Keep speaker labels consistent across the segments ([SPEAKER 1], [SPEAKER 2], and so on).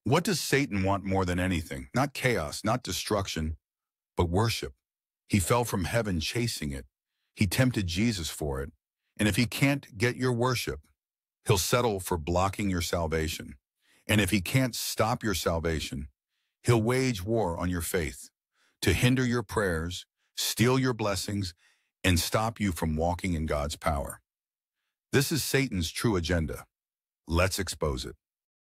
[SPEAKER 1] What does Satan want more than anything? Not chaos, not destruction, but worship. He fell from heaven chasing it. He tempted Jesus for it. And if he can't get your worship, he'll settle for blocking your salvation. And if he can't stop your salvation, he'll wage war on your faith to hinder your prayers, steal your blessings, and stop you from walking in God's power. This is Satan's true agenda. Let's expose it.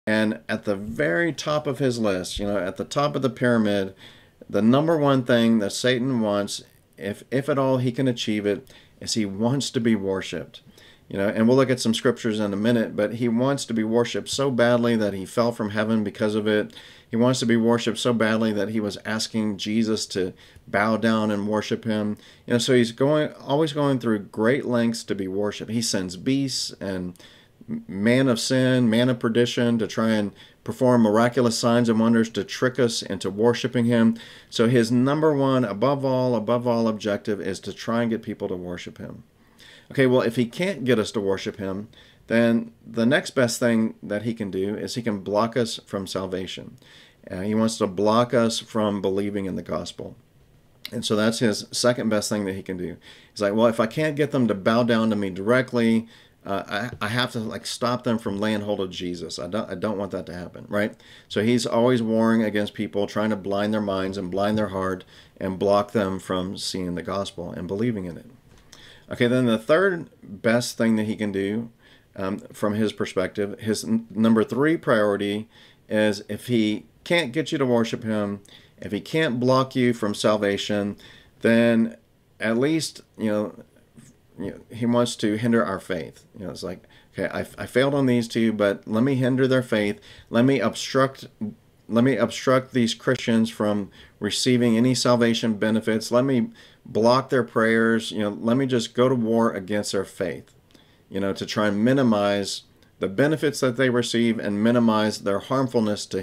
[SPEAKER 2] And at the very top of his list, at the top of the pyramid, the number one thing that Satan wants, if at all he can achieve it, is he wants to be worshipped. And we'll look at some scriptures in a minute, but he wants to be worshipped so badly that he fell from heaven because of it. He wants to be worshipped so badly that he was asking Jesus to bow down and worship him. So he's always going through great lengths to be worshipped. He sends beasts and man of sin, man of perdition, to try and perform miraculous signs and wonders to trick us into worshiping him. So his number one, above all objective is to try and get people to worship him. Okay, well, if he can't get us to worship him, then the next best thing that he can do is he can block us from salvation. He wants to block us from believing in the gospel. And so that's his second best thing that he can do. He's like, well, if I can't get them to bow down to me directly, I have to stop them from laying hold of Jesus. I don't want that to happen, right? So he's always warring against people, trying to blind their minds and blind their heart and block them from seeing the gospel and believing in it. Okay, then the third best thing that he can do from his perspective, his number 3 priority is, if he can't get you to worship him, if he can't block you from salvation, then at least, he wants to hinder our faith. It's like, okay, I failed on these two, but let me hinder their faith. Let me obstruct these Christians from receiving any salvation benefits. Let me block their prayers. Let me just go to war against their faith, to try and minimize the benefits that they receive and minimize their harmfulness to him.